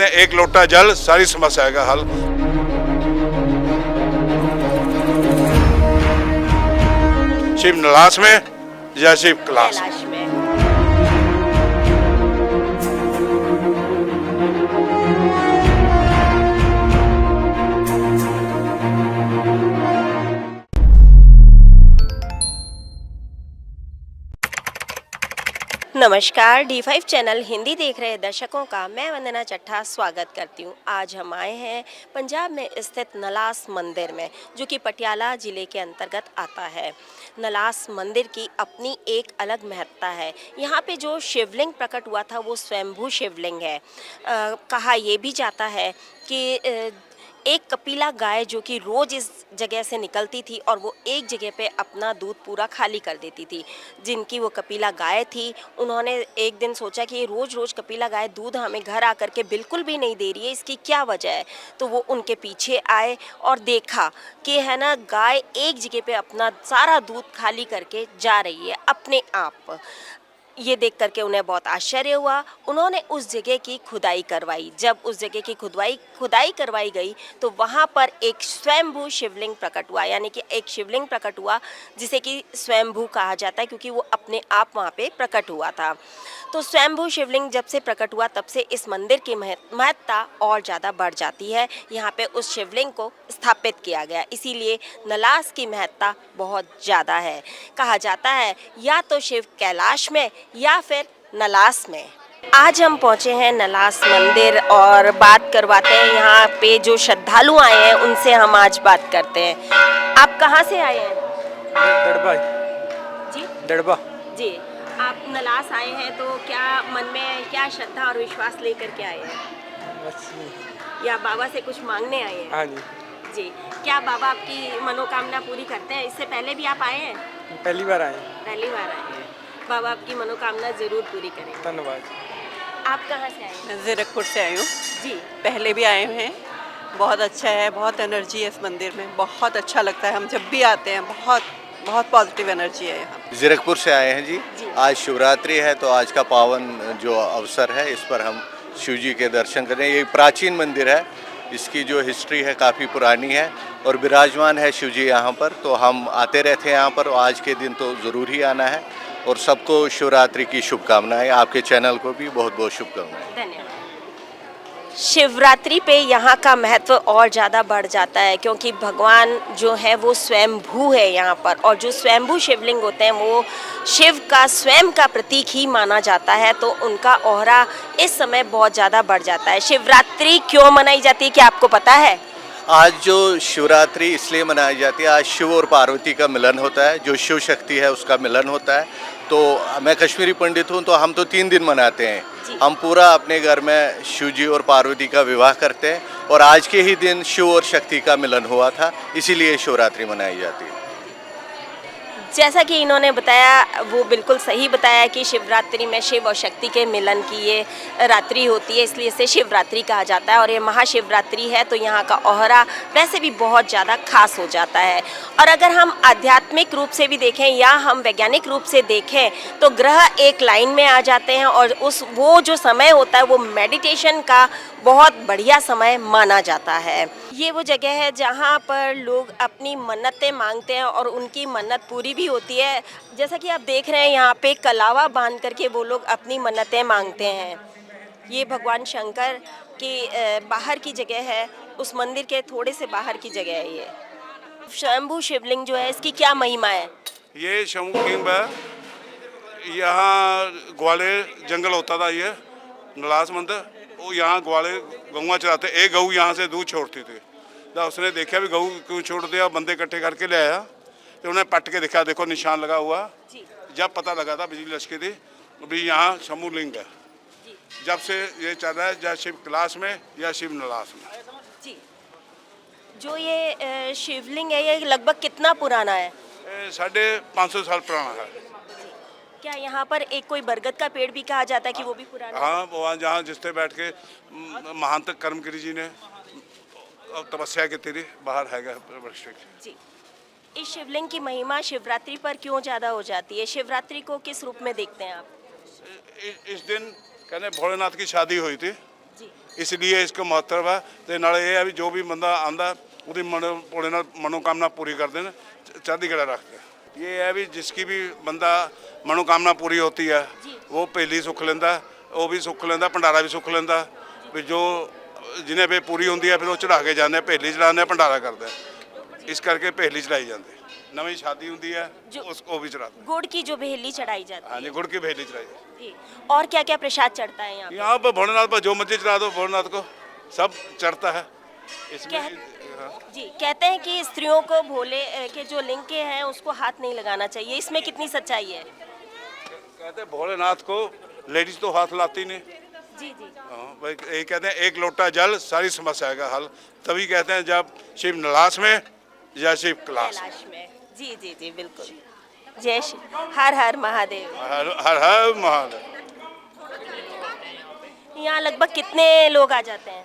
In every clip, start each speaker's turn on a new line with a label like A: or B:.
A: हैं एक लोटा जल सारी समस्या का हल। शिव नलास में या शिव कैलाश में।
B: नमस्कार, D5 चैनल हिंदी देख रहे दर्शकों का मैं वंदना चट्ठा स्वागत करती हूँ। आज हम आए हैं पंजाब में स्थित नलास मंदिर में, जो कि पटियाला ज़िले के अंतर्गत आता है। नलास मंदिर की अपनी एक अलग महत्ता है। यहाँ पे जो शिवलिंग प्रकट हुआ था वो स्वयंभू शिवलिंग है। कहा ये भी जाता है कि एक कपिला गाय जो कि रोज़ इस जगह से निकलती थी और वो एक जगह पे अपना दूध पूरा खाली कर देती थी। जिनकी वो कपिला गाय थी, उन्होंने एक दिन सोचा कि रोज़ रोज़ कपिला गाय दूध हमें घर आकर के बिल्कुल भी नहीं दे रही है, इसकी क्या वजह है। तो वो उनके पीछे आए और देखा कि है ना, गाय एक जगह पे अपना सारा दूध खाली करके जा रही है अपने आप। ये देख करके उन्हें बहुत आश्चर्य हुआ। उन्होंने उस जगह की खुदाई करवाई। जब उस जगह की खुदाई करवाई गई तो वहाँ पर एक स्वयंभू शिवलिंग प्रकट हुआ, यानी कि एक शिवलिंग प्रकट हुआ जिसे कि स्वयंभू कहा जाता है, क्योंकि वो अपने आप वहाँ पे प्रकट हुआ था। तो स्वयंभू शिवलिंग जब से प्रकट हुआ तब से इस मंदिर की महत्ता और ज़्यादा बढ़ जाती है। यहाँ पे उस शिवलिंग को स्थापित किया गया, इसीलिए नलास की महत्ता बहुत ज़्यादा है। कहा जाता है या तो शिव कैलाश में या फिर नलास में। आज हम पहुँचे हैं नलास मंदिर और बात करवाते हैं यहाँ पे जो श्रद्धालु आए हैं उनसे। हम आज बात करते हैं। आप कहाँ से आए हैं?
C: दड़बा
B: जी
C: दड़बा
B: जी। आप नलास आए हैं तो क्या मन में क्या श्रद्धा और विश्वास लेकर के आए हैं,
C: बस।
B: या बाबा से कुछ मांगने आए हैं?
C: हाँ जी,
B: जी। क्या बाबा आपकी मनोकामना पूरी करते हैं? इससे पहले भी आप आए हैं?
C: पहली बार आए।
B: पहली बार आए हैं। बाबा आपकी मनोकामना ज़रूर पूरी करें।
C: धन्यवाद।
B: आप कहाँ से आए हैं?
D: मैं ज़ीरकपुर से आई हूँ।
B: जी।
D: पहले भी आए हुए हैं। बहुत अच्छा है, बहुत एनर्जी है इस मंदिर में, बहुत अच्छा लगता है। हम जब भी आते हैं बहुत बहुत पॉजिटिव एनर्जी है यहाँ।
E: ज़ीरकपुर से आए हैं जी। आज शिवरात्रि है तो आज का पावन जो अवसर है इस पर हम शिव जी के दर्शन करें। ये प्राचीन मंदिर है, इसकी जो हिस्ट्री है काफ़ी पुरानी है और विराजमान है शिव जी यहाँ पर। तो हम आते रहते हैं यहाँ पर, आज के दिन तो ज़रूर ही आना है। और सबको शिवरात्रि की शुभकामनाएं। आपके चैनल को भी बहुत बहुत शुभकामनाएं।
B: धन्यवाद। शिवरात्रि पे यहाँ का महत्व और ज़्यादा बढ़ जाता है, क्योंकि भगवान जो है वो स्वयंभू है यहाँ पर, और जो स्वयंभू शिवलिंग होते हैं वो शिव का स्वयं का प्रतीक ही माना जाता है। तो उनका औहरा इस समय बहुत ज़्यादा बढ़ जाता है। शिवरात्रि क्यों मनाई जाती है, क्या आपको पता है?
E: आज जो शिवरात्रि इसलिए मनाई जाती है, आज शिव और पार्वती का मिलन होता है, जो शिव शक्ति है उसका मिलन होता है। तो मैं कश्मीरी पंडित हूँ, तो हम तो 3 दिन मनाते हैं। हम पूरा अपने घर में शिव जी और पार्वती का विवाह करते हैं और आज के ही दिन शिव और शक्ति का मिलन हुआ था, इसीलिए शिवरात्रि मनाई जाती है।
B: जैसा कि इन्होंने बताया, वो बिल्कुल सही बताया कि शिवरात्रि में शिव और शक्ति के मिलन की ये रात्रि होती है, इसलिए इसे शिवरात्रि कहा जाता है। और ये महाशिवरात्रि है तो यहाँ का औहरा वैसे भी बहुत ज़्यादा खास हो जाता है। और अगर हम आध्यात्मिक रूप से भी देखें या हम वैज्ञानिक रूप से देखें तो ग्रह एक लाइन में आ जाते हैं और वो जो समय होता है वो मेडिटेशन का बहुत बढ़िया समय माना जाता है। ये वो जगह है जहाँ पर लोग अपनी मन्नतें मांगते हैं और उनकी मन्नत पूरी भी होती है। जैसा कि आप देख रहे हैं यहाँ पे कलावा बांध करके वो लोग अपनी मन्नतें मांगते हैं। ये भगवान शंकर की बाहर की जगह है, उस मंदिर के थोड़े से बाहर की जगह है। ये स्वयंभू शिवलिंग जो है, इसकी क्या महिमा है?
A: ये शंभू किंग है। यहाँ ग्वालियर जंगल होता था, ये नलास मंदिर। वो यहाँ ग्वालियर गौवा चलाते, एक गऊ यहाँ से दूध छोड़ती थी। जब उसने देखा भी गऊ क्यों छोड़ दिया, बंदे इकट्ठे करके ले आया तो उन्हें पट के देखा, देखो निशान लगा हुआ। जब पता लगा था बिजली लचकी थी भी यहाँ शंभू लिंग है। जब से ये चल रहा है, या शिव कैलाश में या शिव नलास में।
B: जी। जो ये शिवलिंग है ये लगभग कितना पुराना है?
A: 550 साल पुराना है।
B: क्या यहाँ पर एक कोई बरगद का पेड़ भी कहा जाता है कि वो भी पुराना है?
A: हाँ, वहाँ जहाँ जिससे बैठ के महंत कर्मगिरी जी ने तपस्या की तेरी बाहर है
B: जी। इस शिवलिंग की महिमा शिवरात्रि पर क्यों ज़्यादा हो जाती है? शिवरात्रि को किस रूप में देखते हैं आप?
A: इस दिन कहने भोलेनाथ की शादी हुई थी।
B: जी।
A: ਇਸ ਲਈ इसका महत्व है। ਤੇ ਨਾਲੇ ਇਹ ਹੈ ਵੀ ਜੋ ਵੀ ਬੰਦਾ ਆਂਦਾ ਉਹਦੀ ਭੋਲੇ ਨਾਲ मनोकामना पूरी करते हैं, चढ़ती कला रखते हैं। ये है भी जिसकी भी बंदा मनोकामना पूरी होती है वो पहली सुख लेंदा, वो भी सुख लेंदा, भंडारा भी सुख लेंदा। भी जो जिन्हें भी पूरी होंगी है फिर वो चढ़ा के जाते, पहली चढ़ाते, भंडारा करते, इस करके पहली चढ़ाई जाती। नवी शादी होंगी है वो भी चढ़ाते।
B: गुड़ की जो बेहली चढ़ाई जाती
A: हाँ जी, गुड़ की पहली चढ़ाई।
B: जी। और क्या क्या प्रसाद चढ़ता है यहाँ पे?
A: यहाँ पर भोलेनाथ पर जो मर्जी चढ़ा दो, भोलेनाथ को सब चढ़ता है इसमें। हाँ।
B: जी, कहते हैं कि स्त्रियों को भोले के जो लिंग के हैं उसको हाथ नहीं लगाना चाहिए, इसमें कितनी सच्चाई है?
A: कहते हैं भोलेनाथ को लेडीज तो हाथ लाती नहीं।
B: जी जी।
A: हाँ, भाई ये कहते हैं एक लोटा जल सारी समस्या का हल, तभी कहते हैं जब शिव नलास में या शिव कैलाश में।
B: कैलाश में। जी जी जी, बिल्कुल। जय श्री, हर हर महादेव।
A: हर हर हर महादेव।
B: यहाँ लगभग कितने लोग आ जाते हैं?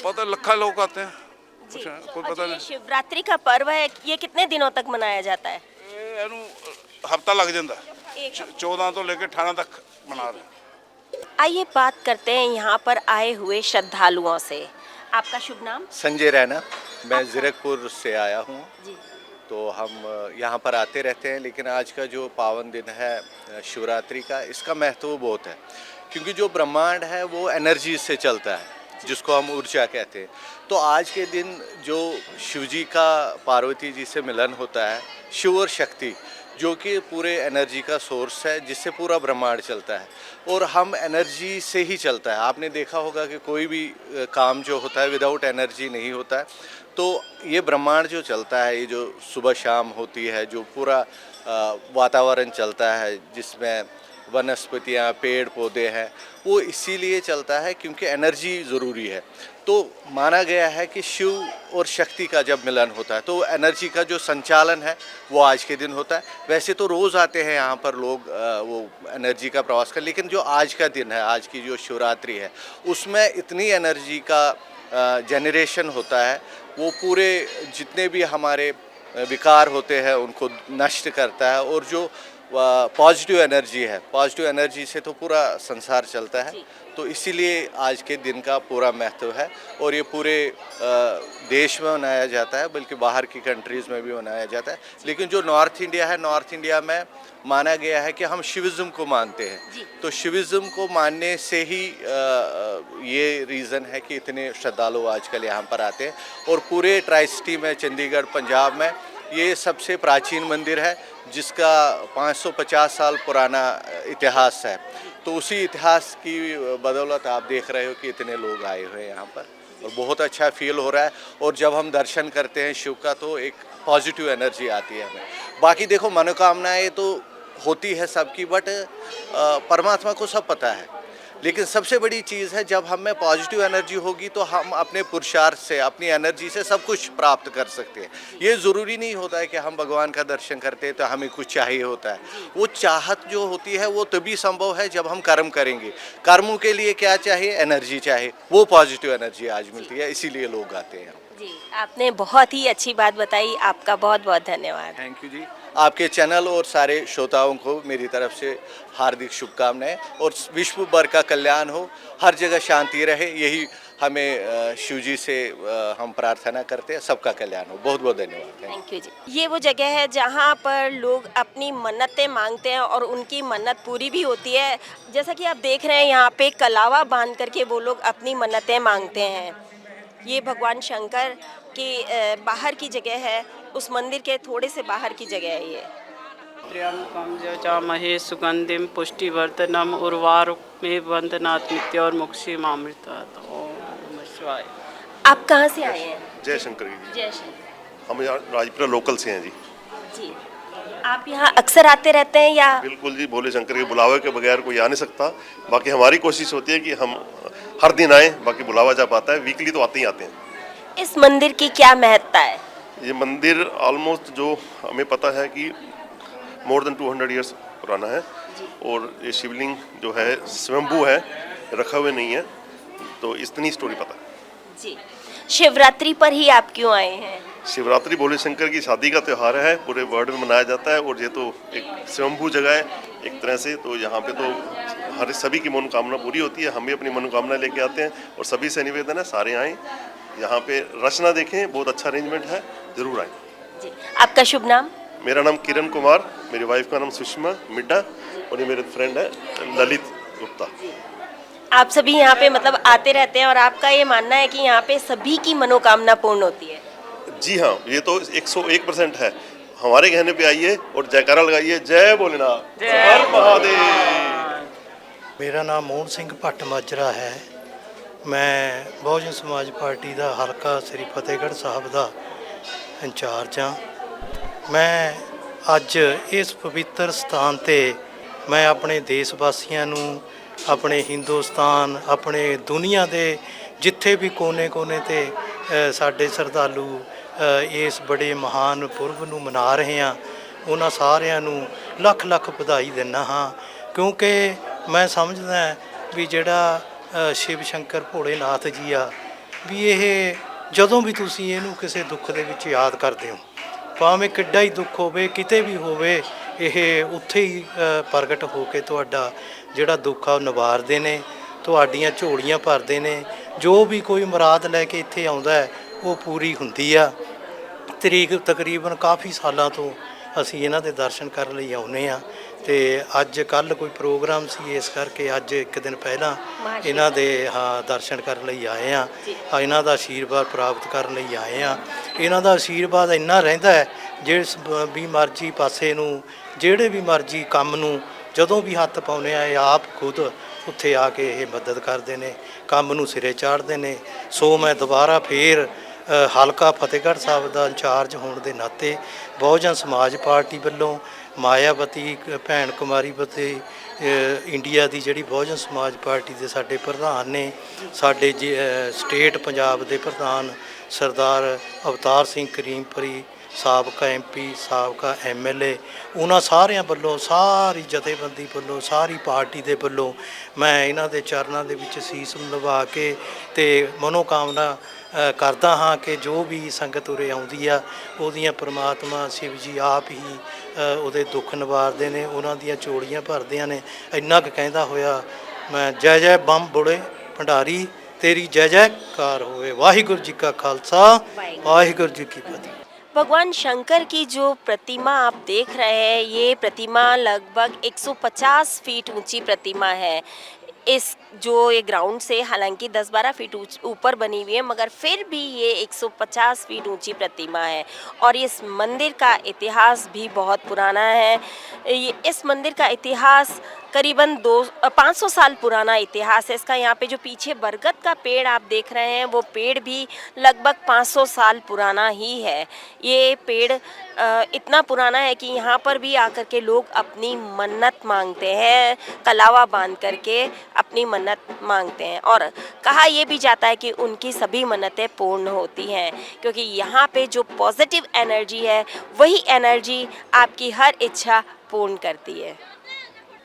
A: पता लखा लोग आते हैं,
B: जी।
A: कोई
B: और
A: पता
B: जो ये
A: नहीं।
B: शिवरात्रि का पर्व है, ये कितने दिनों तक मनाया जाता है?
A: ਇਹਨੂੰ ਹਫਤਾ ਲੱਗ ਜਾਂਦਾ,
B: एक
A: 14 ਤੋਂ ਲੈ ਕੇ 18 तक मना रहे हैं।
B: आइए बात करते हैं यहाँ पर आए हुए श्रद्धालुओं से। आपका शुभ नाम?
E: संजय रैना, मैं ज़ीरकपुर से आया हूँ।
B: जी।
E: तो हम यहाँ पर आते रहते हैं, लेकिन आज का जो पावन दिन है शिवरात्रि का, इसका महत्व बहुत है, क्योंकि जो ब्रह्मांड है वो एनर्जी से चलता है, जिसको हम ऊर्जा कहते हैं। तो आज के दिन जो शिव जी का पार्वती जी से मिलन होता है, शिव और शक्ति जो कि पूरे एनर्जी का सोर्स है, जिससे पूरा ब्रह्मांड चलता है, और हम एनर्जी से ही चलता है। आपने देखा होगा कि कोई भी काम जो होता है विदाउट एनर्जी नहीं होता है। तो ये ब्रह्मांड जो चलता है, ये जो सुबह शाम होती है, जो पूरा वातावरण चलता है, जिसमें वनस्पतियाँ, पेड़ पौधे हैं, वो इसीलिए चलता है क्योंकि एनर्जी ज़रूरी है। तो माना गया है कि शिव और शक्ति का जब मिलन होता है तो एनर्जी का जो संचालन है वो आज के दिन होता है। वैसे तो रोज़ आते हैं यहाँ पर लोग वो एनर्जी का प्रवास कर, लेकिन जो आज का दिन है, आज की जो शिवरात्रि है, उसमें इतनी एनर्जी का जनरेशन होता है, वो पूरे जितने भी हमारे विकार होते हैं उनको नष्ट करता है। और जो पॉजिटिव एनर्जी है, पॉजिटिव एनर्जी से तो पूरा संसार चलता है। तो इसीलिए आज के दिन का पूरा महत्व है, और ये पूरे देश में मनाया जाता है, बल्कि बाहर की कंट्रीज़ में भी मनाया जाता है। लेकिन जो नॉर्थ इंडिया है, नॉर्थ इंडिया में माना गया है कि हम शिविज़्म को मानते हैं। तो शिविज़्म को मानने से ही ये रीज़न है कि इतने श्रद्धालु आजकल यहाँ पर आते हैं। और पूरे ट्राई सिटी में, चंडीगढ़, पंजाब में ये सबसे प्राचीन मंदिर है, जिसका 550 साल पुराना इतिहास है। तो उसी इतिहास की बदौलत आप देख रहे हो कि इतने लोग आए हुए हैं यहाँ पर, और बहुत अच्छा फील हो रहा है। और जब हम दर्शन करते हैं शिव का तो एक पॉजिटिव एनर्जी आती है हमें। बाकी देखो, मनोकामनाएं तो होती है सबकी, बट परमात्मा को सब पता है। लेकिन सबसे बड़ी चीज़ है, जब हम में पॉजिटिव एनर्जी होगी तो हम अपने पुरुषार्थ से, अपनी एनर्जी से सब कुछ प्राप्त कर सकते हैं। ये ज़रूरी नहीं होता है कि हम भगवान का दर्शन करते हैं तो हमें कुछ चाहिए होता है। वो चाहत जो होती है वो तभी संभव है जब हम कर्म करेंगे। कर्मों के लिए क्या चाहिए? एनर्जी चाहिए। वो पॉजिटिव एनर्जी आज मिलती है, इसीलिए लोग आते हैं।
B: जी, आपने बहुत ही अच्छी बात बताई, आपका बहुत बहुत धन्यवाद।
E: थैंक यू जी। आपके चैनल और सारे श्रोताओं को मेरी तरफ से हार्दिक शुभकामनाएं, और विश्व भर का कल्याण हो, हर जगह शांति रहे, यही हमें शिव जी से हम प्रार्थना करते हैं। सबका कल्याण हो। बहुत बहुत धन्यवाद।
B: थैंक यू जी। ये वो जगह है जहाँ पर लोग अपनी मन्नतें मांगते हैं और उनकी मन्नत पूरी भी होती है। जैसा कि आप देख रहे हैं, यहाँ पे कलावा बांध करके वो लोग अपनी मन्नतें मांगते हैं। ये भगवान शंकर की बाहर की जगह है, उस मंदिर के थोड़े से बाहर की जगह है ये।
C: त्र्यंबकं यजामहे सुगंधिं पुष्टिवर्धनम् उर्वारुकमेव बन्धनात् मृत्योर्मुक्षीमामृतात्। ओम नमः शिवाय।
B: आप कहाँ से आए हैं?
F: जय शंकर जी।
B: जय श्री।
F: हम यहाँ राजपुरा लोकल से हैं जी।
B: जी, आप यहाँ अक्सर आते रहते हैं या?
F: बिल्कुल जी, भोले शंकर के बुलावे के बगैर कोई आ नहीं सकता। बाकी हमारी कोशिश होती है कि हम हर दिन आए, बाकी बुलावा जब आता है वीकली तो आते ही आते हैं।
B: इस मंदिर की क्या महत्ता है?
F: ये मंदिर ऑलमोस्ट जो हमें पता है कि मोर देन 200 ईयर्स पुराना है, और ये शिवलिंग जो है स्वयंभू है, रखा हुए नहीं है। तो इतनी स्टोरी पता है।
B: जी, शिवरात्रि पर ही आप क्यों आए हैं?
F: शिवरात्रि भोले शंकर की शादी का त्यौहार है, पूरे वर्ल्ड में मनाया जाता है और ये तो एक स्वयंभू जगह है एक तरह से। तो यहाँ पे तो हर सभी की मनोकामना पूरी होती है, हम भी अपनी मनोकामना लेके आते हैं और सभी से निवेदन है सारे आएँ यहाँ पे, रचना देखें, बहुत अच्छा अरेंजमेंट है, जरूर आएँ।
B: जी, आपका शुभ नाम?
F: मेरा नाम किरण कुमार, मेरी वाइफ का नाम सुषमा मिड्डा और ये मेरे फ्रेंड है ललित गुप्ता।
B: आप सभी यहाँ पे मतलब आते रहते हैं और आपका ये मानना है कि यहाँ पे सभी की मनोकामना पूर्ण होती है?
F: जी हाँ, ये तो 101% है। हमारे कहने पे आइए और जयकारा लगाइए, जय भोलेनाथ, हर महादेव।
G: मेरा नाम मोहन सिंह भट्ट माजरा है। मैं बहुजन समाज पार्टी ਦਾ ਹਲਕਾ ਸ੍ਰੀ ਫਤਿਹਗੜ੍ਹ ਸਾਹਿਬ ਦਾ ਇੰਚਾਰਜ ਹਾਂ। ਮੈਂ ਅੱਜ ਇਸ ਪਵਿੱਤਰ ਸਥਾਨ ਤੇ ਮੈਂ ਆਪਣੇ ਦੇਸ਼ ਵਾਸੀਆਂ ਨੂੰ, ਆਪਣੇ ਹਿੰਦੁਸਤਾਨ, ਆਪਣੇ ਦੁਨੀਆ ਦੇ ਜਿੱਥੇ ਵੀ ਕੋਨੇ-ਕੋਨੇ ਤੇ ਸਾਡੇ ਸ਼ਰਧਾਲੂ ਇਸ ਬੜੇ ਮਹਾਨ ਪੁਰਬ ਨੂੰ ਮਨਾ ਰਹੇ ਹਾਂ, ਉਹਨਾਂ ਸਾਰਿਆਂ ਨੂੰ ਲੱਖ ਲੱਖ ਵਧਾਈ ਦਿੰਦਾ ਹਾਂ। ਕਿਉਂਕਿ ਮੈਂ ਸਮਝਦਾ ਵੀ ਜਿਹੜਾ ਸ਼ਿਵ ਸ਼ੰਕਰ ਭੋਲੇਨਾਥ ਜੀ ਆ, ਵੀ ਇਹ ਜਦੋਂ ਵੀ ਤੁਸੀਂ ਇਹਨੂੰ ਕਿਸੇ ਦੁੱਖ ਦੇ ਵਿੱਚ ਯਾਦ ਕਰਦੇ ਹੋ, ਭਾਵੇਂ ਕਿੱਡਾ ਹੀ ਦੁੱਖ ਹੋਵੇ, ਕਿਤੇ ਵੀ ਹੋਵੇ, ਇਹ ਉੱਥੇ ਹੀ ਪ੍ਰਗਟ ਹੋ ਕੇ ਤੁਹਾਡਾ ਜਿਹੜਾ ਦੁੱਖ ਆ ਉਹ ਨਿਵਾਰਦੇ ਨੇ, ਤੁਹਾਡੀਆਂ ਝੋਲੀਆਂ ਭਰਦੇ ਨੇ। ਜੋ ਵੀ ਕੋਈ ਮੁਰਾਦ ਲੈ ਕੇ ਇੱਥੇ ਆਉਂਦਾ ਹੈ ਉਹ ਪੂਰੀ ਹੁੰਦੀ ਆ। ਤਕਰੀਬਨ ਕਾਫੀ ਸਾਲਾਂ ਤੋਂ ਅਸੀਂ ਇਹਨਾਂ ਦੇ ਦਰਸ਼ਨ ਕਰਨ ਲਈ ਆਉਂਦੇ ਹਾਂ ਤੇ ਅੱਜ ਕੱਲ੍ਹ ਕੋਈ ਪ੍ਰੋਗਰਾਮ ਸੀ, ਇਸ ਕਰਕੇ ਅੱਜ ਇੱਕ ਦਿਨ ਪਹਿਲਾਂ ਇਹਨਾਂ ਦੇ ਦਰਸ਼ਨ ਕਰਨ ਲਈ ਆਏ ਹਾਂ। ਇਹਨਾਂ ਦਾ ਆਸ਼ੀਰਵਾਦ ਪ੍ਰਾਪਤ ਕਰਨ ਲਈ ਆਏ ਹਾਂ। ਇਹਨਾਂ ਦਾ ਆਸ਼ੀਰਵਾਦ ਇੰਨਾ ਰਹਿੰਦਾ ਹੈ, ਜਿਸ ਵੀ ਮਰਜ਼ੀ ਪਾਸੇ ਨੂੰ, ਜਿਹੜੇ ਵੀ ਮਰਜ਼ੀ ਕੰਮ ਨੂੰ ਜਦੋਂ ਵੀ ਹੱਥ ਪਾਉਂਦੇ ਆ, ਇਹ ਆਪ ਖੁਦ ਉੱਥੇ ਆ ਕੇ ਇਹ ਮਦਦ ਕਰਦੇ ਨੇ, ਕੰਮ ਨੂੰ ਸਿਰੇ ਚਾੜ੍ਹਦੇ ਨੇ। ਸੋ ਮੈਂ ਦੁਬਾਰਾ ਫੇਰ ਹਲਕਾ ਫਤਿਹਗੜ੍ਹ ਸਾਹਿਬ ਦਾ ਇੰਚਾਰਜ ਹੋਣ ਦੇ ਨਾਤੇ ਬਹੁਜਨ ਸਮਾਜ ਪਾਰਟੀ ਵੱਲੋਂ ਮਾਇਆਵਤੀ ਭੈਣ ਕੁਮਾਰੀਵਤੀ ਇੰਡੀਆ ਦੀ ਜਿਹੜੀ ਬਹੁਜਨ ਸਮਾਜ ਪਾਰਟੀ ਦੇ ਸਾਡੇ ਪ੍ਰਧਾਨ ਨੇ, ਸਾਡੇ ਸਟੇਟ ਪੰਜਾਬ ਦੇ ਪ੍ਰਧਾਨ ਸਰਦਾਰ ਅਵਤਾਰ ਸਿੰਘ ਕਰੀਮਪੁਰੀ, ਸਾਬਕਾ MP, ਸਾਬਕਾ MLA, ਉਹਨਾਂ ਸਾਰਿਆਂ ਵੱਲੋਂ, ਸਾਰੀ ਜਥੇਬੰਦੀ ਵੱਲੋਂ, ਸਾਰੀ ਪਾਰਟੀ ਦੇ ਵੱਲੋਂ ਮੈਂ ਇਹਨਾਂ ਦੇ ਚਰਨਾਂ ਦੇ ਵਿੱਚ ਸੀਸ ਨਿਵਾ ਕੇ ਤੇ ਮਨੋਕਾਮਨਾ ਕਰਦਾ ਹਾਂ ਕਿ ਜੋ ਵੀ ਸੰਗਤ ਉਰੇ ਆਉਂਦੀ ਆ, ਉਹਦੀਆਂ ਪ੍ਰਮਾਤਮਾ ਸ਼ਿਵ ਜੀ ਆਪ ਹੀ ਉਹਦੇ ਦੁੱਖ ਨਿਵਾਰਦੇ ਨੇ, ਉਹਨਾਂ ਦੀਆਂ ਝੋਲੀਆਂ ਭਰਦਿਆਂ ਨੇ। ਇੰਨਾ ਕੁ ਕਹਿੰਦਾ ਹੋਇਆ ਮੈਂ ਜੈ ਜੈ ਬੰਮ ਬੁੜੇ ਭੰਡਾਰੀ तेरी जय जयकार होवे। वाहिगुरु जी का खालसा, वाहिगुरु जी की फतेह।
B: भगवान शंकर की जो प्रतिमा आप देख रहे हैं, ये प्रतिमा लगभग 150 फीट ऊंची प्रतिमा है। इस जो ये ग्राउंड से हालांकि 10-12 फीट ऊपर बनी हुई है, मगर फिर भी ये 150 फीट ऊंची प्रतिमा है। और इस मंदिर का इतिहास भी बहुत पुराना है। इस मंदिर का इतिहास करीबन 500 साल पुराना इतिहास है इसका। यहाँ पे जो पीछे बरगद का पेड़ आप देख रहे हैं, वो पेड़ भी लगभग 500 साल पुराना ही है। ये पेड़ इतना पुराना है कि यहाँ पर भी आकर के लोग अपनी मन्नत मांगते हैं, कलावा बांध करके अपनी मन्नत मांगते हैं। और कहा यह भी जाता है कि उनकी सभी मन्नतें पूर्ण होती हैं, क्योंकि यहाँ पे जो पॉजिटिव एनर्जी है, वही एनर्जी आपकी हर इच्छा पूर्ण करती है।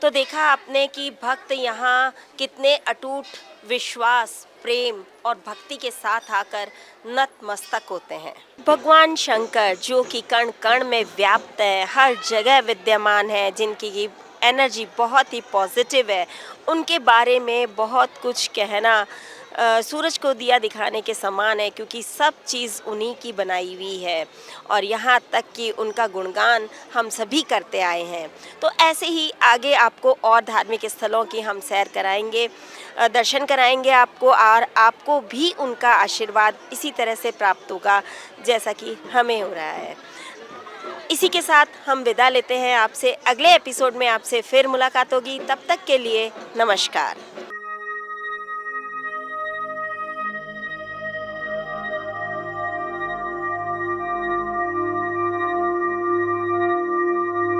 B: तो देखा आपने कि भक्त यहाँ कितने अटूट विश्वास, प्रेम और भक्ति के साथ आकर नतमस्तक होते हैं। भगवान शंकर जो कि कण कण में व्याप्त है, हर जगह विद्यमान है, जिनकी एनर्जी बहुत ही पॉजिटिव है, उनके बारे में बहुत कुछ कहना सूरज को दिया दिखाने के समान है, क्योंकि सब चीज़ उन्हीं की बनाई हुई है। और यहाँ तक कि उनका गुणगान हम सभी करते आए हैं। तो ऐसे ही आगे आपको और धार्मिक स्थलों की हम सैर कराएंगे, दर्शन कराएंगे आपको, और आपको भी उनका आशीर्वाद इसी तरह से प्राप्त होगा जैसा कि हमें हो रहा है। इसी के साथ हम विदा लेते हैं आपसे। अगले एपिसोड में आपसे फिर मुलाकात होगी। तब तक के लिए नमस्कार।